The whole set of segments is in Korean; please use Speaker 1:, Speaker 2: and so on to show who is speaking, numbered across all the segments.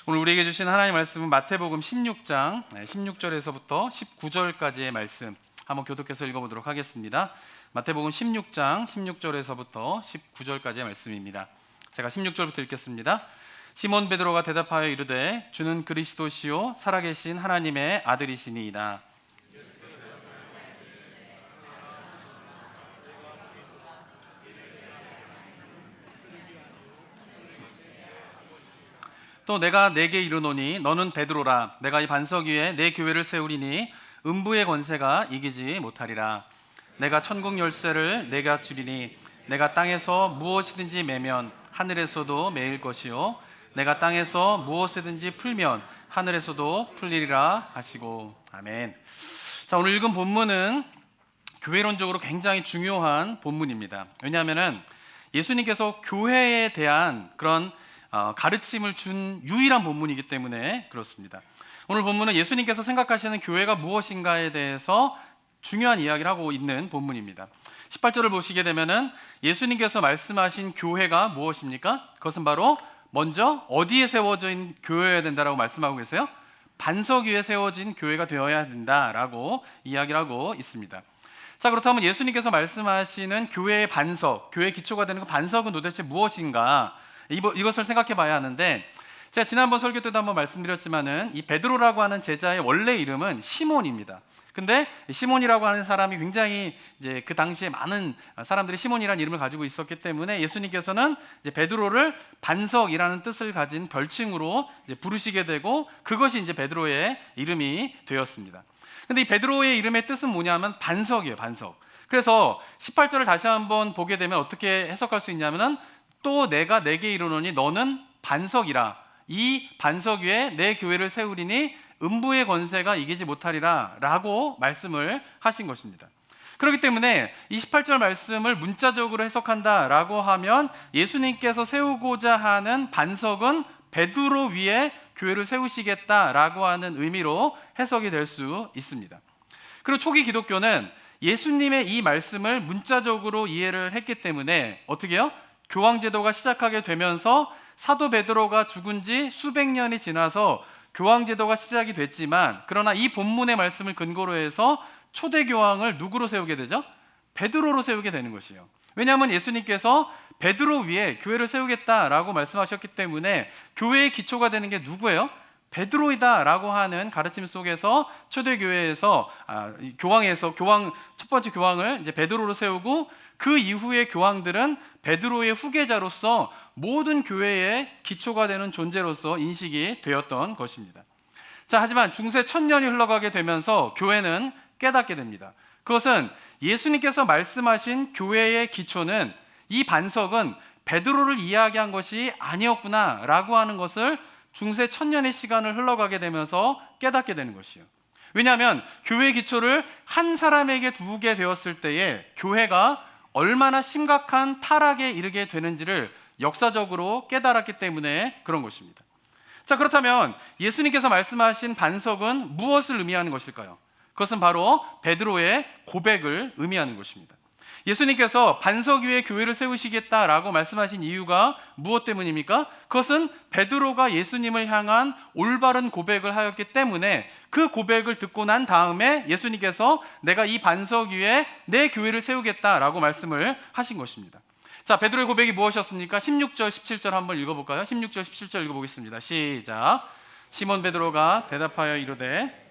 Speaker 1: 오늘 우리에게 주신 하나님의 말씀은 마태복음 16장 16절에서부터 19절까지의 말씀 한번 교독해서 읽어보도록 하겠습니다. 마태복음 16장 16절에서부터 19절까지의 말씀입니다. 제가 16절부터 읽겠습니다. 시몬 베드로가 대답하여 이르되 주는 그리스도시요 살아계신 하나님의 아들이시니이다. 또 내가 네게 이르노니 너는 베드로라. 내가 이 반석 위에 내 교회를 세우리니 음부의 권세가 이기지 못하리라. 내가 천국 열쇠를 내가 주리니 내가 땅에서 무엇이든지 매면 하늘에서도 매일 것이요 내가 땅에서 무엇이든지 풀면 하늘에서도 풀리리라 하시고. 아멘. 자, 오늘 읽은 본문은 교회론적으로 굉장히 중요한 본문입니다. 왜냐하면 예수님께서 교회에 대한 그런 가르침을 준 유일한 본문이기 때문에 그렇습니다. 오늘 본문은 예수님께서 생각하시는 교회가 무엇인가에 대해서 중요한 이야기를 하고 있는 본문입니다. 18절을 보시게 되면은 예수님께서 말씀하신 교회가 무엇입니까? 그것은 바로 먼저 어디에 세워진 교회여야 된다라고 말씀하고 계세요? 반석 위에 세워진 교회가 되어야 된다라고 이야기를 하고 있습니다. 자, 그렇다면 예수님께서 말씀하시는 교회의 반석, 교회의 기초가 되는 그 반석은 도대체 무엇인가? 이것을 생각해 봐야 하는데, 제가 지난번 설교 때도 한번 말씀드렸지만은 이 베드로라고 하는 제자의 원래 이름은 시몬입니다. 근데 시몬이라고 하는 사람이 굉장히 이제 그 당시에 많은 사람들이 시몬이라는 이름을 가지고 있었기 때문에 예수님께서는 이제 베드로를 반석이라는 뜻을 가진 별칭으로 이제 부르시게 되고, 그것이 이제 베드로의 이름이 되었습니다. 근데 이 베드로의 이름의 뜻은 뭐냐면 반석이에요, 반석. 그래서 18절을 다시 한번 보게 되면 어떻게 해석할 수 있냐면은 또 내가 네게 이르노니 너는 반석이라. 이 반석 위에 내 교회를 세우리니 음부의 권세가 이기지 못하리라 라고 말씀을 하신 것입니다. 그렇기 때문에 이 18절 말씀을 문자적으로 해석한다라고 하면 예수님께서 세우고자 하는 반석은 베드로 위에 교회를 세우시겠다라고 하는 의미로 해석이 될 수 있습니다. 그리고 초기 기독교는 예수님의 이 말씀을 문자적으로 이해를 했기 때문에 어떻게 해요? 교황제도가 시작하게 되면서 사도 베드로가 죽은 지 수백 년이 지나서 교황제도가 시작이 됐지만, 그러나 이 본문의 말씀을 근거로 해서 초대 교황을 누구로 세우게 되죠? 베드로로 세우게 되는 것이에요. 왜냐하면 예수님께서 베드로 위에 교회를 세우겠다라고 말씀하셨기 때문에 교회의 기초가 되는 게 누구예요? 베드로이다라고 하는 가르침 속에서 초대교회에서 교황 첫 번째 교황을 이제 베드로로 세우고, 그 이후의 교황들은 베드로의 후계자로서 모든 교회의 기초가 되는 존재로서 인식이 되었던 것입니다. 자, 하지만 중세 1000년이 흘러가게 되면서 교회는 깨닫게 됩니다. 그것은 예수님께서 말씀하신 교회의 기초는, 이 반석은 베드로를 이야기한 것이 아니었구나라고 하는 것을 중세 1000년의 시간을 흘러가게 되면서 깨닫게 되는 것이에요. 왜냐하면 교회의 기초를 한 사람에게 두게 되었을 때에 교회가 얼마나 심각한 타락에 이르게 되는지를 역사적으로 깨달았기 때문에 그런 것입니다. 자, 그렇다면 예수님께서 말씀하신 반석은 무엇을 의미하는 것일까요? 그것은 바로 베드로의 고백을 의미하는 것입니다. 예수님께서 반석 위에 교회를 세우시겠다라고 말씀하신 이유가 무엇 때문입니까? 그것은 베드로가 예수님을 향한 올바른 고백을 하였기 때문에, 그 고백을 듣고 난 다음에 예수님께서 내가 이 반석 위에 내 교회를 세우겠다라고 말씀을 하신 것입니다. 자, 베드로의 고백이 무엇이었습니까? 16절, 17절 한번 읽어볼까요? 16절, 17절 읽어보겠습니다. 시작. 시몬 베드로가 대답하여 이르되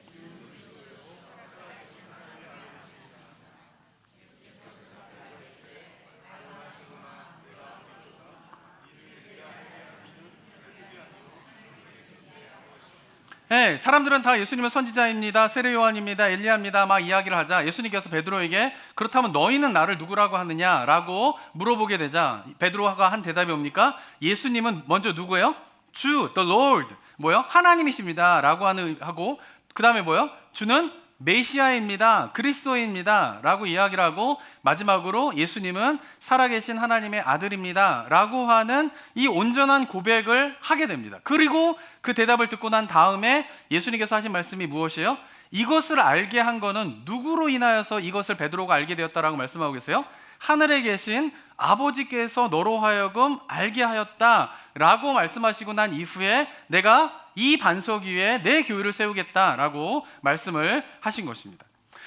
Speaker 1: 네, 사람들은 다 예수님은 선지자입니다, 세례 요한입니다, 엘리야입니다 막 이야기를 하자 예수님께서 베드로에게 그렇다면 너희는 나를 누구라고 하느냐라고 물어보게 되자 베드로가 한 대답이 뭡니까? 예수님은 먼저 누구예요? 주, the Lord, 뭐요? 하나님이십니다 라고 하고, 그 다음에 뭐요? 주는 메시아입니다, 그리스도입니다 라고 이야기를 하고, 마지막으로 예수님은 살아계신 하나님의 아들입니다 라고 하는 이 온전한 고백을 하게 됩니다. 그리고 그 대답을 듣고 난 다음에 예수님께서 하신 말씀이 무엇이에요? 이것을 알게 한 거는 누구로 인하여서 이것을 베드로가 알게 되었다라고 말씀하고 계세요? 하늘에 계신 아버지께서 너로 하여금 알게 하였다라고 말씀하시고 난 이후에 내가 이 반석 위에 내 교회를 세우겠다라고 말씀을 하신 것입니다.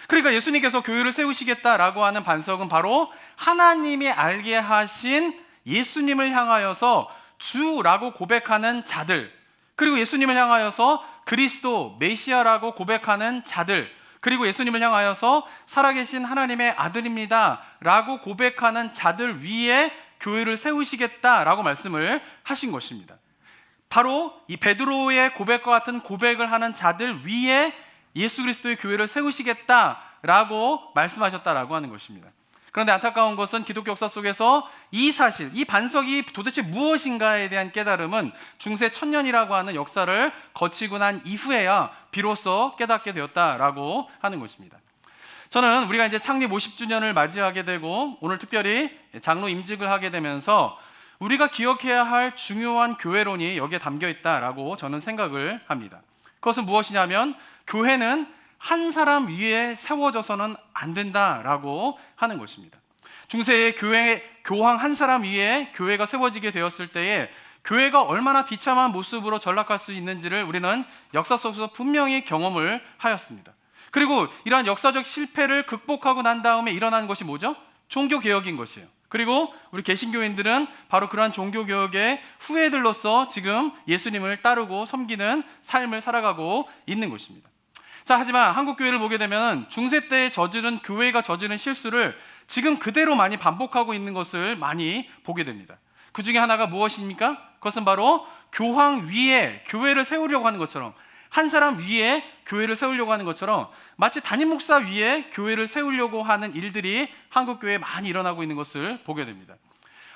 Speaker 1: 그러니까 예수님께서 교회를 세우시겠다라고 하는 반석은 바로 하나님이 알게 하신 예수님을 향하여서 주라고 고백하는 자들, 그리고 예수님을 향하여서 그리스도 메시아라고 고백하는 자들, 그리고 예수님을 향하여서 살아계신 하나님의 아들입니다 라고 고백하는 자들 위에 교회를 세우시겠다라고 말씀을 하신 것입니다. 바로 이 베드로의 고백과 같은 고백을 하는 자들 위에 예수 그리스도의 교회를 세우시겠다라고 말씀하셨다라고 하는 것입니다. 그런데 안타까운 것은 기독교 역사 속에서 이 사실, 이 반석이 도대체 무엇인가에 대한 깨달음은 중세 1000년이라고 하는 역사를 거치고 난 이후에야 비로소 깨닫게 되었다라고 하는 것입니다. 저는 우리가 이제 창립 50주년을 맞이하게 되고 오늘 특별히 장로 임직을 하게 되면서 우리가 기억해야 할 중요한 교회론이 여기에 담겨 있다라고 저는 생각을 합니다. 그것은 무엇이냐면 교회는 한 사람 위에 세워져서는 안 된다라고 하는 것입니다. 중세의 교황 한 사람 위에 교회가 세워지게 되었을 때에 교회가 얼마나 비참한 모습으로 전락할 수 있는지를 우리는 역사 속에서 분명히 경험을 하였습니다. 그리고 이러한 역사적 실패를 극복하고 난 다음에 일어난 것이 뭐죠? 종교개혁인 것이에요. 그리고 우리 개신교인들은 바로 그러한 종교개혁의 후예들로서 지금 예수님을 따르고 섬기는 삶을 살아가고 있는 것입니다. 자, 하지만 한국교회를 보게 되면 중세 때 저지른 교회가 저지른 실수를 지금 그대로 많이 반복하고 있는 것을 많이 보게 됩니다. 그 중에 하나가 무엇입니까? 그것은 바로 교황 위에 교회를 세우려고 하는 것처럼, 한 사람 위에 교회를 세우려고 하는 것처럼 마치 담임 목사 위에 교회를 세우려고 하는 일들이 한국교회에 많이 일어나고 있는 것을 보게 됩니다.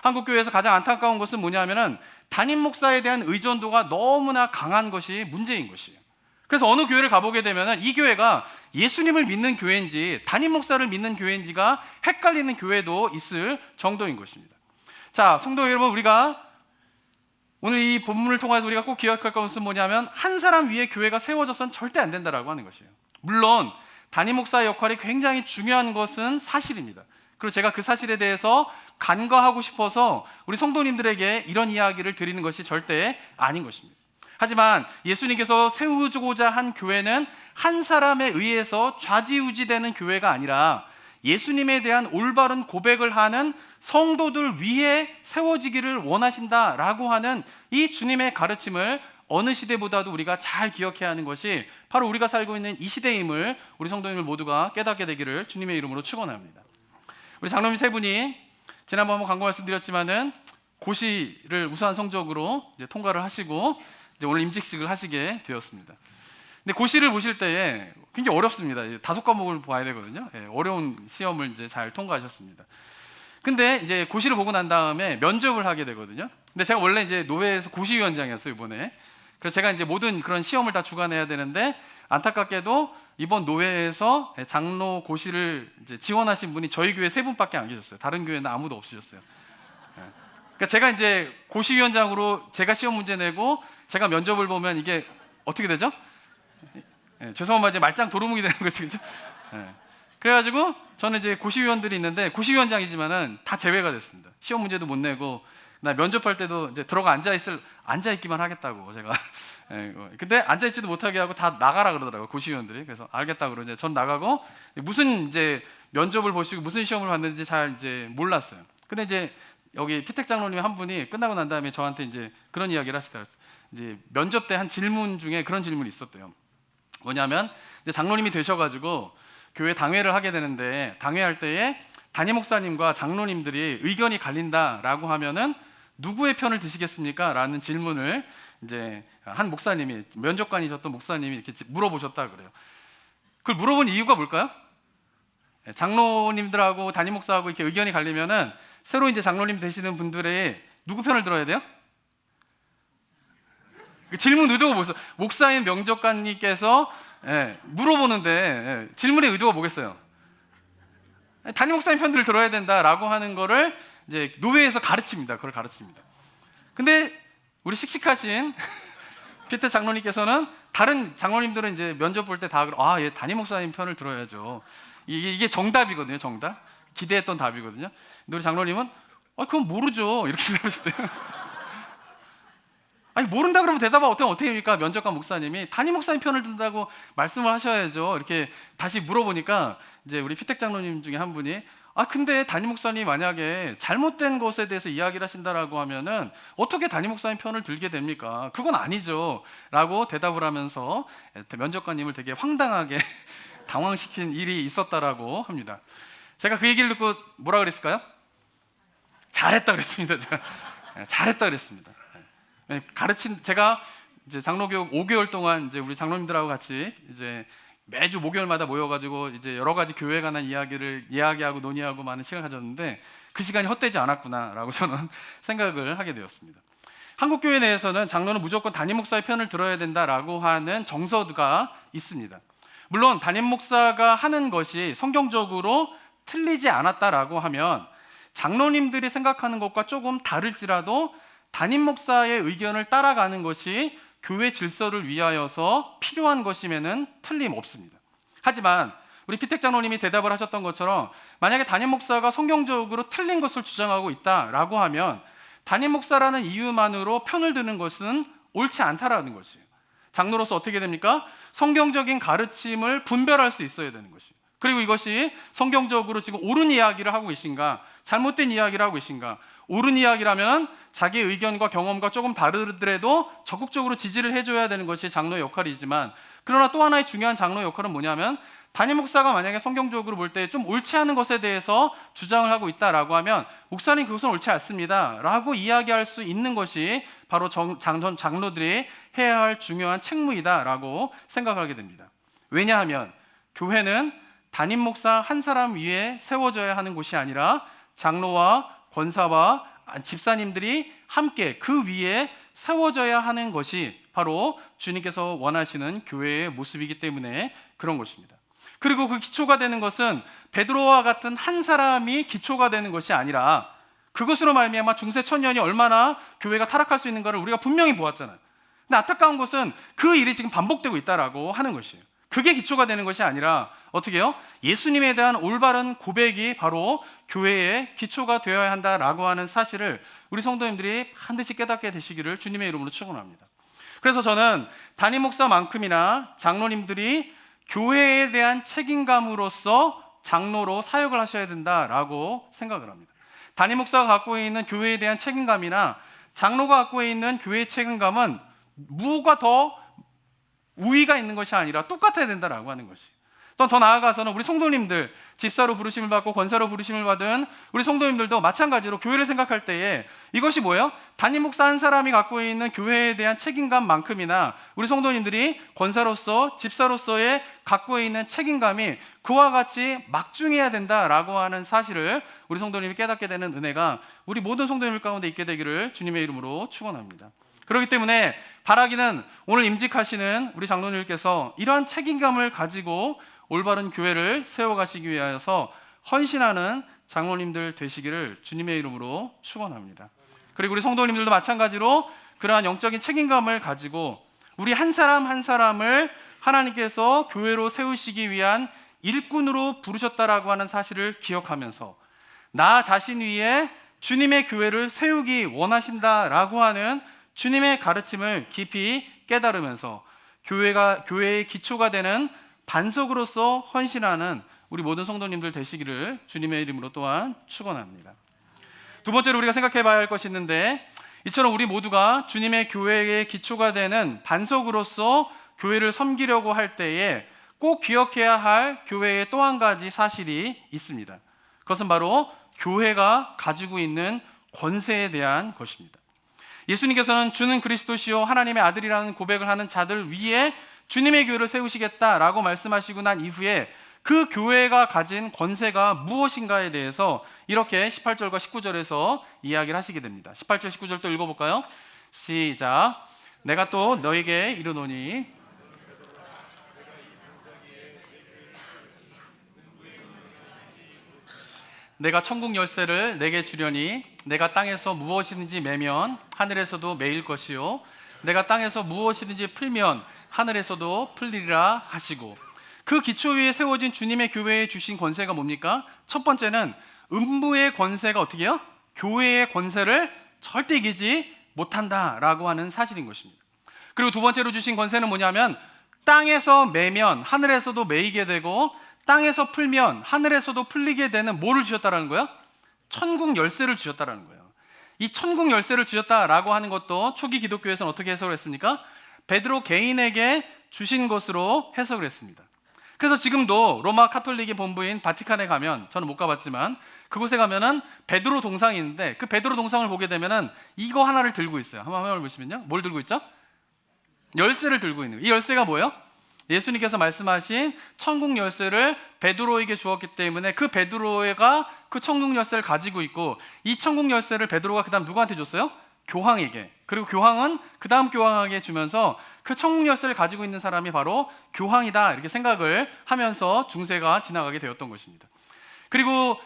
Speaker 1: 한국교회에서 가장 안타까운 것은 뭐냐면은 담임 목사에 대한 의존도가 너무나 강한 것이 문제인 것이에요. 그래서 어느 교회를 가보게 되면 이 교회가 예수님을 믿는 교회인지 담임 목사를 믿는 교회인지가 헷갈리는 교회도 있을 정도인 것입니다. 자, 성도 여러분, 우리가 오늘 이 본문을 통해서 우리가 꼭 기억할 것은 뭐냐면 한 사람 위에 교회가 세워져서는 절대 안 된다라고 하는 것이에요. 물론 담임 목사의 역할이 굉장히 중요한 것은 사실입니다. 그리고 제가 그 사실에 대해서 간과하고 싶어서 우리 성도님들에게 이런 이야기를 드리는 것이 절대 아닌 것입니다. 하지만 예수님께서 세우고자 한 교회는 한 사람에 의해서 좌지우지되는 교회가 아니라 예수님에 대한 올바른 고백을 하는 성도들 위에 세워지기를 원하신다라고 하는 이 주님의 가르침을 어느 시대보다도 우리가 잘 기억해야 하는 것이 바로 우리가 살고 있는 이 시대임을 우리 성도님들 모두가 깨닫게 되기를 주님의 이름으로 축원합니다. 우리 장로님 세 분이 지난번 한번 광고 말씀드렸지만은 고시를 우수한 성적으로 이제 통과를 하시고 이제 오늘 임직식을 하시게 되었습니다. 근데 고시를 보실 때에 굉장히 어렵습니다. 5과목을 봐야 되거든요. 어려운 시험을 이제 잘 통과하셨습니다. 근데 이제 고시를 보고 난 다음에 면접을 하게 되거든요. 근데 제가 원래 이제 노회에서 고시위원장이었어요, 이번에. 그래서 제가 이제 모든 그런 시험을 다 주관해야 되는데 안타깝게도 이번 노회에서 장로 고시를 이제 지원하신 분이 저희 교회 3분밖에 안 계셨어요. 다른 교회는 아무도 없으셨어요. 그러니까 제가 이제 고시위원장으로 제가 시험 문제 내고 제가 면접을 보면 이게 어떻게 되죠? 죄송한 말이지 말짱 도루묵이 되는 거죠, 그렇죠? 그래가지고 저는 이제 고시위원들이 있는데 고시위원장이지만은 다 제외가 됐습니다. 시험 문제도 못 내고 나 면접할 때도 이제 들어가 앉아 있기만 하겠다고 제가. 근데 앉아 있지도 못하게 하고 다 나가라 그러더라고요, 고시위원들이. 그래서 알겠다 그러고 이제 전 나가고 무슨 이제 면접을 보시고 무슨 시험을 봤는지 잘 이제 몰랐어요. 근데 이제 여기 피택 장로님 한 분이 끝나고 난 다음에 저한테 이제 그런 이야기를 하시더라고요. 이제 면접 때 한 질문 중에 그런 질문이 있었대요. 뭐냐면 이제 장로님이 되셔가지고 교회 당회를 하게 되는데 당회할 때에 담임 목사님과 장로님들이 의견이 갈린다라고 하면은 누구의 편을 드시겠습니까? 라는 질문을 이제 한 목사님이, 면접관이셨던 목사님이 이렇게 물어보셨다 그래요. 그걸 물어본 이유가 뭘까요? 장로님들하고 담임 목사하고 이렇게 의견이 갈리면은 새로 이제 장로님 되시는 분들의 누구 편을 들어야 돼요? 질문 의도가 뭐겠어요? 목사인 명접관님께서 물어보는데 질문의 의도가 뭐겠어요? 담임 목사님 편들을 들어야 된다라고 하는 거를 이제 노회에서 가르칩니다. 그걸 가르칩니다. 근데 우리 씩씩하신 피터 장로님께서는 다른 장로님들은 이제 면접 볼 때 다 얘 담임 목사님 편을 들어야죠. 이게 정답이거든요, 정답. 기대했던 답이거든요. 근데 우리 장로님은 그건 모르죠 이렇게 대답하셨대요. 아니 모른다 그러면 대답을 어떻게 합니까? 면접관 목사님이 담임 목사님 편을 든다고 말씀을 하셔야죠. 이렇게 다시 물어보니까 이제 우리 피택 장로님 중에 한 분이 근데 담임 목사님 만약에 잘못된 것에 대해서 이야기를 하신다라고 하면은 어떻게 담임 목사님 편을 들게 됩니까? 그건 아니죠 라고 대답을 하면서 면접관님을 되게 황당하게 당황시킨 일이 있었다라고 합니다. 제가 그 얘기를 듣고 뭐라 그랬을까요? 잘했다 그랬습니다. 제가 잘했다 그랬습니다. 제가 이제 장로교육 5개월 동안 이제 우리 장로님들하고 같이 이제 매주 목요일마다 모여가지고 이제 여러 가지 교회에 관한 이야기를 이야기하고 논의하고 많은 시간을 가졌는데 그 시간이 헛되지 않았구나라고 저는 생각을 하게 되었습니다. 한국 교회 내에서는 장로는 무조건 담임 목사의 편을 들어야 된다라고 하는 정서가 있습니다. 물론 담임 목사가 하는 것이 성경적으로 틀리지 않았다라고 하면 장로님들이 생각하는 것과 조금 다를지라도 담임 목사의 의견을 따라가는 것이 교회 질서를 위하여서 필요한 것임에는 틀림없습니다. 하지만 우리 피택 장로님이 대답을 하셨던 것처럼 만약에 담임 목사가 성경적으로 틀린 것을 주장하고 있다라고 하면 담임 목사라는 이유만으로 편을 드는 것은 옳지 않다라는 것이에요. 장로로서 어떻게 됩니까? 성경적인 가르침을 분별할 수 있어야 되는 것이에요. 그리고 이것이 성경적으로 지금 옳은 이야기를 하고 계신가, 잘못된 이야기를 하고 계신가. 옳은 이야기라면 자기 의견과 경험과 조금 다르더라도 적극적으로 지지를 해줘야 되는 것이 장로의 역할이지만, 그러나 또 하나의 중요한 장로의 역할은 뭐냐면 담임 목사가 만약에 성경적으로 볼 때 좀 옳지 않은 것에 대해서 주장을 하고 있다라고 하면 목사님 그것은 옳지 않습니다 라고 이야기할 수 있는 것이 바로 장로들이 해야 할 중요한 책무이다라고 생각하게 됩니다. 왜냐하면 교회는 담임 목사 한 사람 위에 세워져야 하는 곳이 아니라 장로와 권사와 집사님들이 함께 그 위에 세워져야 하는 것이 바로 주님께서 원하시는 교회의 모습이기 때문에 그런 것입니다. 그리고 그 기초가 되는 것은 베드로와 같은 한 사람이 기초가 되는 것이 아니라 그것으로 말미암아 중세 천년이 얼마나 교회가 타락할 수 있는가를 우리가 분명히 보았잖아요. 근데 안타까운 것은 그 일이 지금 반복되고 있다라고 하는 것이에요. 그게 기초가 되는 것이 아니라 어떻게 해요? 예수님에 대한 올바른 고백이 바로 교회의 기초가 되어야 한다라고 하는 사실을 우리 성도님들이 반드시 깨닫게 되시기를 주님의 이름으로 축원합니다. 그래서 저는 담임 목사만큼이나 장로님들이 교회에 대한 책임감으로서 장로로 사역을 하셔야 된다라고 생각을 합니다. 담임 목사가 갖고 있는 교회에 대한 책임감이나 장로가 갖고 있는 교회의 책임감은 무엇과 더 우위가 있는 것이 아니라 똑같아야 된다라고 하는 것이. 또 더 나아가서는 우리 성도님들, 집사로 부르심을 받고 권사로 부르심을 받은 우리 성도님들도 마찬가지로 교회를 생각할 때에 이것이 뭐예요? 담임 목사 한 사람이 갖고 있는 교회에 대한 책임감만큼이나 우리 성도님들이 권사로서 집사로서의 갖고 있는 책임감이 그와 같이 막중해야 된다라고 하는 사실을 우리 성도님이 깨닫게 되는 은혜가 우리 모든 성도님들 가운데 있게 되기를 주님의 이름으로 축원합니다. 그렇기 때문에 바라기는 오늘 임직하시는 우리 장로님께서 이러한 책임감을 가지고 올바른 교회를 세워가시기 위하여서 헌신하는 장로님들 되시기를 주님의 이름으로 축원합니다. 그리고 우리 성도님들도 마찬가지로 그러한 영적인 책임감을 가지고 우리 한 사람 한 사람을 하나님께서 교회로 세우시기 위한 일꾼으로 부르셨다라고 하는 사실을 기억하면서 나 자신 위에 주님의 교회를 세우기 원하신다라고 하는 주님의 가르침을 깊이 깨달으면서 교회의 기초가 되는 반석으로서 헌신하는 우리 모든 성도님들 되시기를 주님의 이름으로 또한 축원합니다. 두 번째로 우리가 생각해 봐야 할 것이 있는데, 이처럼 우리 모두가 주님의 교회의 기초가 되는 반석으로서 교회를 섬기려고 할 때에 꼭 기억해야 할 교회의 또 한 가지 사실이 있습니다. 그것은 바로 교회가 가지고 있는 권세에 대한 것입니다. 예수님께서는 주는 그리스도시요 하나님의 아들이라는 고백을 하는 자들 위에 주님의 교회를 세우시겠다라고 말씀하시고 난 이후에 그 교회가 가진 권세가 무엇인가에 대해서 이렇게 18절과 19절에서 이야기를 하시게 됩니다. 18절 19절 또 읽어볼까요? 시작. 내가 또 너에게 이르노니 내가 천국 열쇠를 내게 주려니 내가 땅에서 무엇이든지 매면 하늘에서도 매일 것이요 내가 땅에서 무엇이든지 풀면 하늘에서도 풀리리라 하시고, 그 기초 위에 세워진 주님의 교회에 주신 권세가 뭡니까? 첫 번째는 음부의 권세가 어떻게 해요? 교회의 권세를 절대 이기지 못한다라고 하는 사실인 것입니다. 그리고 두 번째로 주신 권세는 뭐냐면 땅에서 매면 하늘에서도 매이게 되고 땅에서 풀면 하늘에서도 풀리게 되는 뭐를 주셨다라는 거예요? 천국 열쇠를 주셨다라는 거예요. 이 천국 열쇠를 주셨다라고 하는 것도 초기 기독교에서는 어떻게 해석을 했습니까? 베드로 개인에게 주신 것으로 해석을 했습니다. 그래서 지금도 로마 카톨릭의 본부인 바티칸에 가면, 저는 못 가봤지만 그곳에 가면은 베드로 동상이 있는데 그 베드로 동상을 보게 되면은 이거 하나를 들고 있어요. 한번 보시면요, 뭘 들고 있죠? 열쇠를 들고 있는 거예요. 이 열쇠가 뭐예요? 예수님께서 말씀하신 천국 열쇠를 베드로에게 주었기 때문에 그 베드로가 그 천국 열쇠를 가지고 있고, 이 천국 열쇠를 베드로가 그 다음 누구한테 줬어요? 교황에게. 그리고 교황은 그 다음 교황에게 주면서 그 천국 열쇠를 가지고 있는 사람이 바로 교황이다, 이렇게 생각을 하면서 중세가 지나가게 되었던 것입니다. 그리고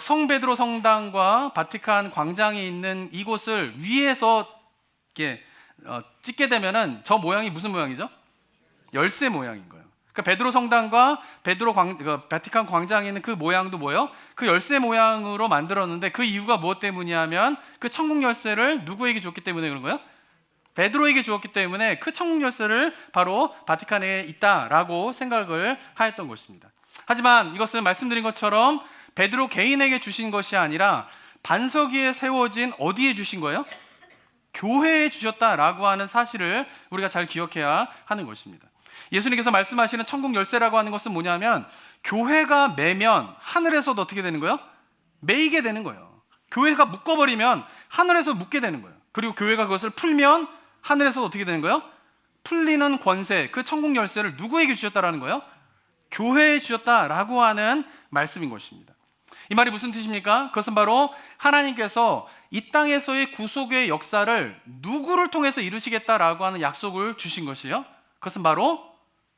Speaker 1: 성 베드로 성당과 바티칸 광장이 있는 이곳을 위에서 이렇게 찍게 되면은 저 모양이 무슨 모양이죠? 열쇠 모양인 거예요. 그러니까 베드로 성당과 바티칸 광장에 있는 그 모양도 뭐예요? 그 열쇠 모양으로 만들었는데 그 이유가 무엇 때문이냐면 그 천국 열쇠를 누구에게 줬기 때문에 그런 거예요? 베드로에게 주었기 때문에 그 천국 열쇠를 바로 바티칸에 있다라고 생각을 하였던 것입니다. 하지만 이것은 말씀드린 것처럼 베드로 개인에게 주신 것이 아니라 반석 위에 세워진 어디에 주신 거예요? 교회에 주셨다라고 하는 사실을 우리가 잘 기억해야 하는 것입니다. 예수님께서 말씀하시는 천국 열쇠라고 하는 것은 뭐냐면 교회가 매면 하늘에서도 어떻게 되는 거예요? 매이게 되는 거예요. 교회가 묶어버리면 하늘에서 묶게 되는 거예요. 그리고 교회가 그것을 풀면 하늘에서도 어떻게 되는 거예요? 풀리는 권세, 그 천국 열쇠를 누구에게 주셨다라는 거예요? 교회에 주셨다라고 하는 말씀인 것입니다. 이 말이 무슨 뜻입니까? 그것은 바로 하나님께서 이 땅에서의 구속의 역사를 누구를 통해서 이루시겠다라고 하는 약속을 주신 것이요, 그것은 바로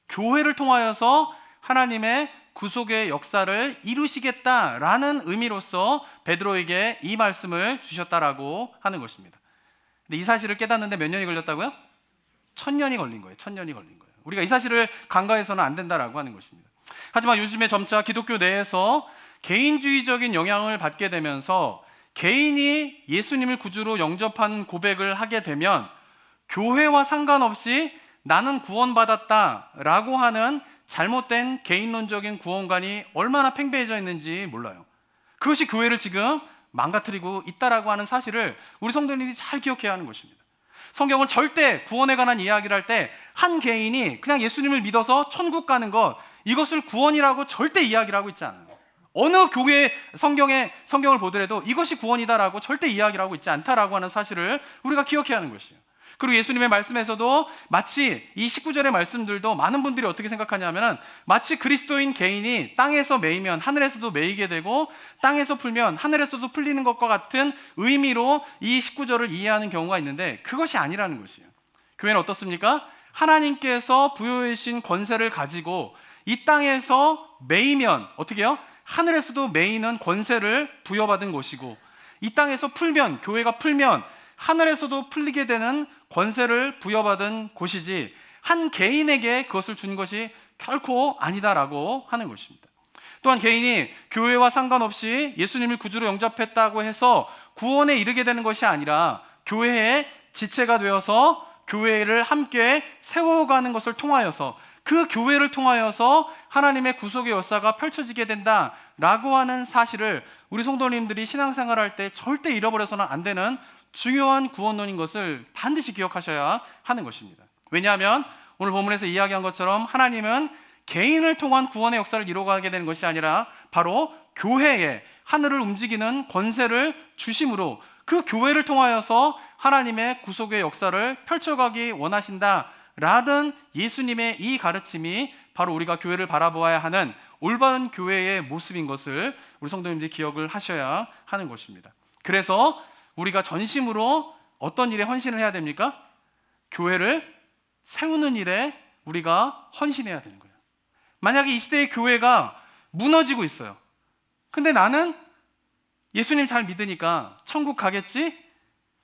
Speaker 1: 교회를 통하여서 하나님의 구속의 역사를 이루시겠다라는 의미로서 베드로에게 이 말씀을 주셨다라고 하는 것입니다. 근데 이 사실을 깨닫는데 몇 년이 걸렸다고요? 1000년이 걸린 거예요. 1000년이 걸린 거예요. 우리가 이 사실을 간과해서는 안 된다라고 하는 것입니다. 하지만 요즘에 점차 기독교 내에서 개인주의적인 영향을 받게 되면서 개인이 예수님을 구주로 영접한 고백을 하게 되면 교회와 상관없이 나는 구원받았다라고 하는 잘못된 개인론적인 구원관이 얼마나 팽배해져 있는지 몰라요. 그것이 교회를 지금 망가뜨리고 있다라고 하는 사실을 우리 성도님들이 잘 기억해야 하는 것입니다. 성경은 절대 구원에 관한 이야기를 할 때 한 개인이 그냥 예수님을 믿어서 천국 가는 것, 이것을 구원이라고 절대 이야기를 하고 있지 않아요. 어느 교회 성경을 보더라도 이것이 구원이다라고 절대 이야기를 하고 있지 않다라고 하는 사실을 우리가 기억해야 하는 것이에요. 그리고 예수님의 말씀에서도 마치 이 19절의 말씀들도 많은 분들이 어떻게 생각하냐면 마치 그리스도인 개인이 땅에서 매이면 하늘에서도 매이게 되고 땅에서 풀면 하늘에서도 풀리는 것과 같은 의미로 이 19절을 이해하는 경우가 있는데 그것이 아니라는 것이에요. 교회는 어떻습니까? 하나님께서 부여해 주신 권세를 가지고 이 땅에서 매이면 어떻게 해요? 하늘에서도 매이는 권세를 부여받은 것이고, 이 땅에서 풀면, 교회가 풀면 하늘에서도 풀리게 되는 권세를 부여받은 곳이지 한 개인에게 그것을 준 것이 결코 아니다라고 하는 것입니다. 또한 개인이 교회와 상관없이 예수님을 구주로 영접했다고 해서 구원에 이르게 되는 것이 아니라 교회의 지체가 되어서 교회를 함께 세워가는 것을 통하여서, 그 교회를 통하여서 하나님의 구속의 역사가 펼쳐지게 된다라고 하는 사실을 우리 성도님들이 신앙생활할 때 절대 잃어버려서는 안 되는 중요한 구원론인 것을 반드시 기억하셔야 하는 것입니다. 왜냐하면 오늘 본문에서 이야기한 것처럼 하나님은 개인을 통한 구원의 역사를 이루어가게 되는 것이 아니라 바로 교회에 하늘을 움직이는 권세를 주심으로 그 교회를 통하여서 하나님의 구속의 역사를 펼쳐가기 원하신다라는 예수님의 이 가르침이 바로 우리가 교회를 바라보아야 하는 올바른 교회의 모습인 것을 우리 성도님들이 기억을 하셔야 하는 것입니다. 그래서 우리가 전심으로 어떤 일에 헌신을 해야 됩니까? 교회를 세우는 일에 우리가 헌신해야 되는 거예요. 만약에 이 시대의 교회가 무너지고 있어요. 근데 나는 예수님 잘 믿으니까 천국 가겠지?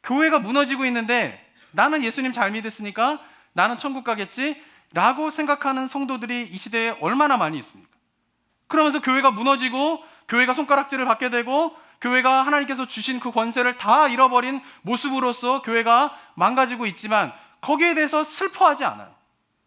Speaker 1: 교회가 무너지고 있는데 나는 예수님 잘 믿었으니까 나는 천국 가겠지? 라고 생각하는 성도들이 이 시대에 얼마나 많이 있습니까? 그러면서 교회가 무너지고 교회가 손가락질을 받게 되고 교회가 하나님께서 주신 그 권세를 다 잃어버린 모습으로서 교회가 망가지고 있지만 거기에 대해서 슬퍼하지 않아요.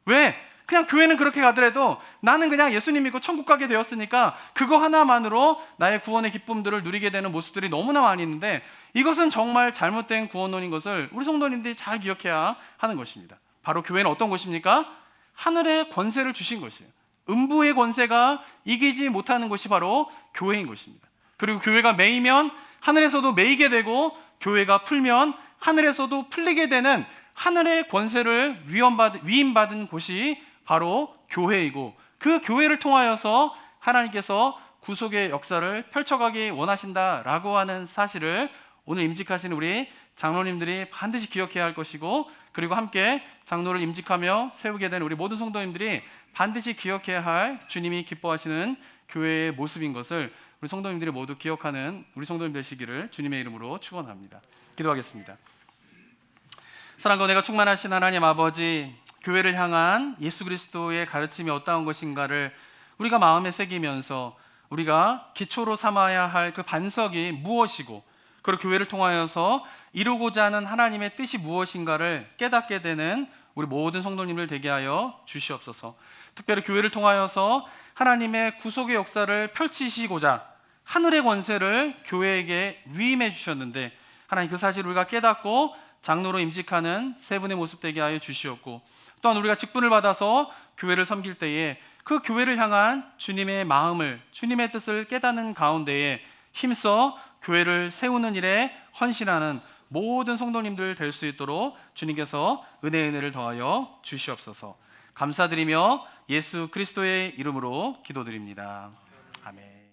Speaker 1: 왜? 그냥 교회는 그렇게 가더라도 나는 그냥 예수님 믿고 천국 가게 되었으니까 그거 하나만으로 나의 구원의 기쁨들을 누리게 되는 모습들이 너무나 많이 있는데, 이것은 정말 잘못된 구원론인 것을 우리 성도님들이 잘 기억해야 하는 것입니다. 바로 교회는 어떤 곳입니까? 하늘의 권세를 주신 것이에요. 음부의 권세가 이기지 못하는 곳이 바로 교회인 것입니다. 그리고 교회가 매이면 하늘에서도 매이게 되고 교회가 풀면 하늘에서도 풀리게 되는 하늘의 권세를 위임받은 곳이 바로 교회이고, 그 교회를 통하여서 하나님께서 구속의 역사를 펼쳐가기 원하신다라고 하는 사실을 오늘 임직하시는 우리 장로님들이 반드시 기억해야 할 것이고, 그리고 함께 장로를 임직하며 세우게 된 우리 모든 성도님들이 반드시 기억해야 할 주님이 기뻐하시는 교회의 모습인 것을 우리 성도님들이 모두 기억하는 우리 성도님 되시기를 주님의 이름으로 축원합니다. 기도하겠습니다. 사랑과 은혜가 충만하신 하나님 아버지, 교회를 향한 예수 그리스도의 가르침이 어떠한 것인가를 우리가 마음에 새기면서 우리가 기초로 삼아야 할 그 반석이 무엇이고, 그리고 교회를 통하여서 이루고자 하는 하나님의 뜻이 무엇인가를 깨닫게 되는 우리 모든 성도님들 되게 하여 주시옵소서. 특별히 교회를 통하여서 하나님의 구속의 역사를 펼치시고자 하늘의 권세를 교회에게 위임해 주셨는데, 하나님 그 사실을 우리가 깨닫고 장로로 임직하는 세 분의 모습 되게 하여 주시옵고, 또한 우리가 직분을 받아서 교회를 섬길 때에 그 교회를 향한 주님의 마음을, 주님의 뜻을 깨닫는 가운데에 힘써 교회를 세우는 일에 헌신하는 모든 성도님들 될 수 있도록 주님께서 은혜를 더하여 주시옵소서. 감사드리며 예수 그리스도의 이름으로 기도드립니다. 아멘.